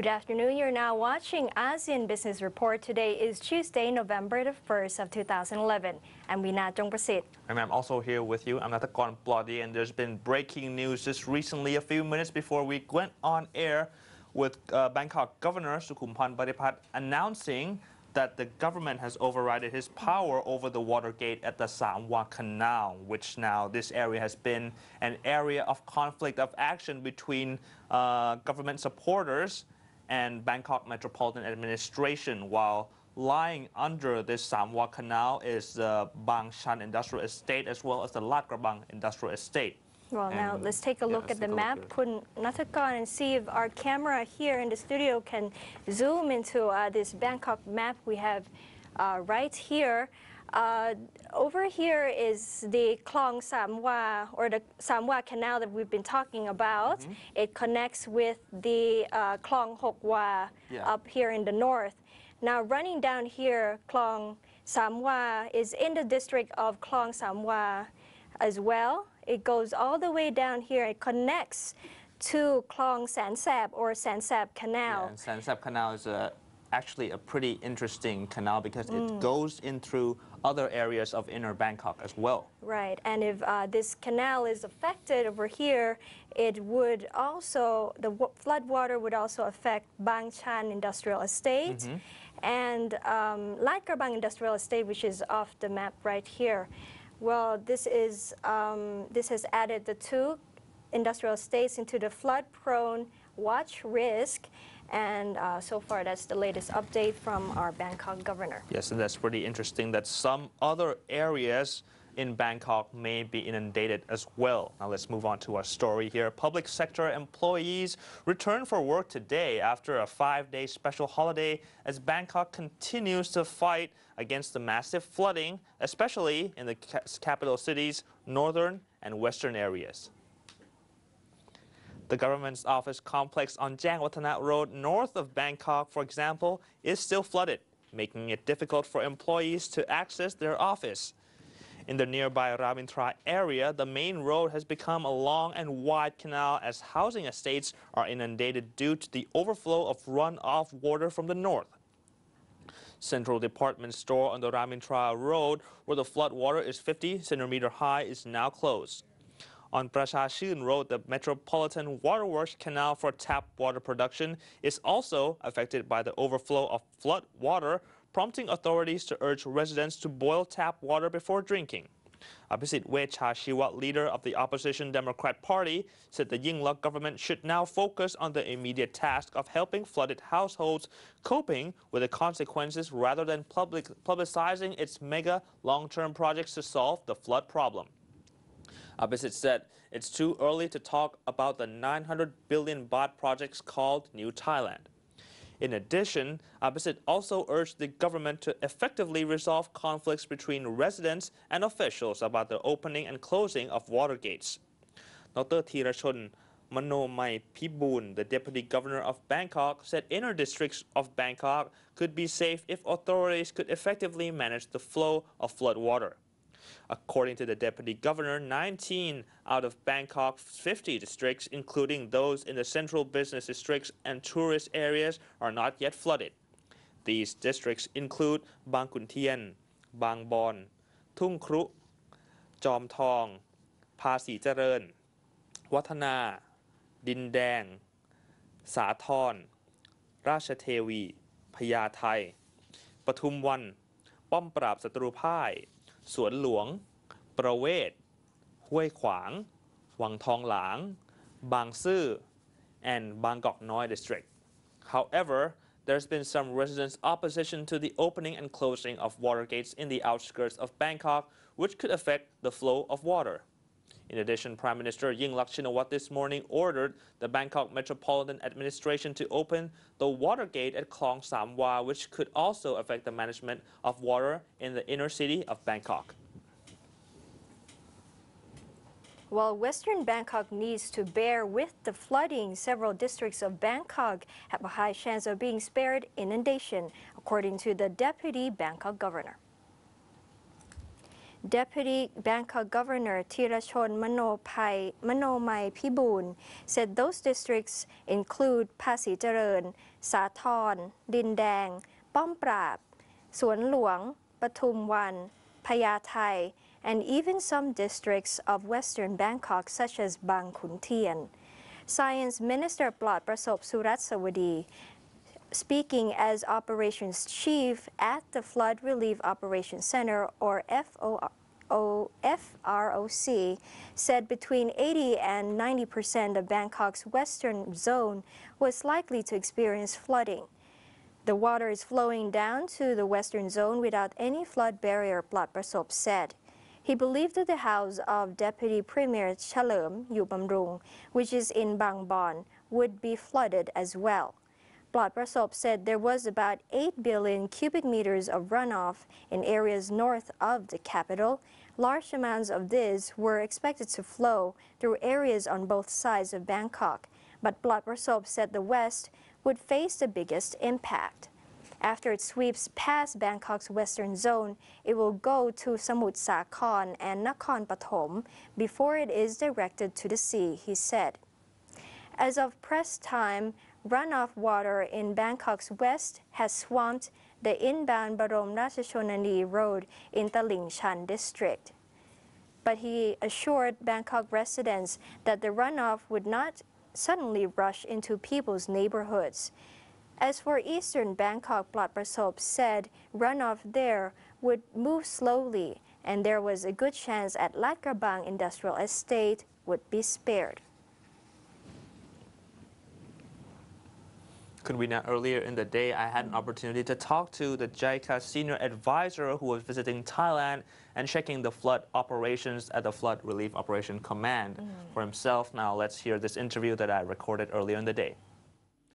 Good afternoon. You're now watching ASEAN Business Report. Today is Tuesday, November the 1st of 2011. I'm Weena Jongprasit. And I'm also here with you. I'm Natakon Flght, and there's been breaking news just recently, a few minutes before we went on air with Bangkok Governor Sukhumpan Baripat announcing that the government has overridden his power over the water gate at the Samwa Canal, which now this area has been an area of conflict of action between government supporters and Bangkok Metropolitan Administration. While lying under this Samwa Canal is the Bang Chan Industrial Estate as well as the Lat Krabang Industrial Estate. Well, now let's take a look at the map, Natakon, and see if our camera here in the studio can zoom into this Bangkok map we have right here. Over here is the Klong Samwa, or the Samwa Canal that we've been talking about. It connects with the Klong Hokwa up here in the north. Now running down here, Klong Samwa is in the district of Klong Samwa as well. It goes all the way down here. It connects to Klong Sansap or Sansap Canal. Yeah, and Sansap Canal is actually a pretty interesting canal because it goes in through other areas of inner Bangkok as well. Right, and if this canal is affected over here, it would also, the flood water would also affect Bang Chan Industrial Estate and Lat Krabang Industrial Estate, which is off the map right here. Well, this has added the two industrial estates into the flood-prone watch risk, and so far that's the latest update from our Bangkok governor. Yes, and that's pretty interesting that some other areas in Bangkok may be inundated as well. Now let's move on to our story here. Public sector employees return for work today after a 5-day special holiday as Bangkok continues to fight against the massive flooding, especially in the capital cities' northern and western areas. The government's office complex on Jang Watana Road north of Bangkok, for example, is still flooded, making it difficult for employees to access their office. In the nearby Ramintra area, the main road has become a long and wide canal as housing estates are inundated due to the overflow of runoff water from the north. Central Department Store on the Ramintra Road, where the flood water is 50 centimeters high, is now closed. On Pracha Chun Road, the Metropolitan Waterworks Canal for tap water production is also affected by the overflow of flood water, prompting authorities to urge residents to boil tap water before drinking. Abhisit Wechachiwat, leader of the opposition Democrat Party, said the Yingluck government should now focus on the immediate task of helping flooded households coping with the consequences rather than publicizing its mega long-term projects to solve the flood problem. Abhisit said it's too early to talk about the 900 billion baht projects called New Thailand. In addition, Abhisit also urged the government to effectively resolve conflicts between residents and officials about the opening and closing of water gates. Dr. Thirachon Manomai Pibun, the deputy governor of Bangkok, said inner districts of Bangkok could be safe if authorities could effectively manage the flow of flood water. According to the deputy governor, 19 out of Bangkok's 50 districts, including those in the central business districts and tourist areas, are not yet flooded. These districts include Bang Khun Tien, Bang Bon, Thung Kru, Jom Thong, Phasi Chareun, Wathana, Din Dang, Sathorn, Rachathevi, Phaya Thai, Pathum Wan, Pom Prap Satru Phai, สวนหลวง ประเวศ ห้วยขวาง วังทองหลาง บางซื่อ and Bangkok Noi district. However, there's been some residents' opposition to the opening and closing of water gates in the outskirts of Bangkok, which could affect the flow of water. In addition, Prime Minister Yingluck Shinawatra this morning ordered the Bangkok Metropolitan Administration to open the water gate at Klong Samwa, which could also affect the management of water in the inner city of Bangkok. While Western Bangkok needs to bear with the flooding, several districts of Bangkok have a high chance of being spared inundation, according to the deputy Bangkok governor. Deputy Bangkok Governor Thirachon Manomai Pibun said those districts include Pasir Charoen, Sathorn, Din Dang, Pom Prap, Suan Luang, Pathum Wan, Phaya Thai, and even some districts of western Bangkok such as Bang Khun Thien. Science Minister Flght Prasop Suratsawadi, speaking as Operations Chief at the Flood Relief Operations Center, or FROC, said between 80 and 90% of Bangkok's western zone was likely to experience flooding. The water is flowing down to the western zone without any flood barrier, Flght Prasop said. He believed that the house of Deputy Premier Chalerm Yubamrung, which is in Bang Bon, would be flooded as well. Flght Prasop said there was about 8 billion cubic meters of runoff in areas north of the capital. Large amounts of this were expected to flow through areas on both sides of Bangkok, but Flght Prasop said the west would face the biggest impact. After it sweeps past Bangkok's western zone, it will go to Samut Sakhon and Nakhon Pathom before it is directed to the sea, he said. As of press time, runoff water in Bangkok's west has swamped the inbound Barom Ratchasonani Road in Taling Chan district. But he assured Bangkok residents that the runoff would not suddenly rush into people's neighborhoods. As for eastern Bangkok, Flght Prasop said runoff there would move slowly and there was a good chance that Lat Krabang Industrial Estate would be spared. Kunwina, earlier in the day, I had an opportunity to talk to the JICA senior advisor who was visiting Thailand and checking the flood operations at the Flood Relief Operation Command for himself. Now let's hear this interview that I recorded earlier in the day.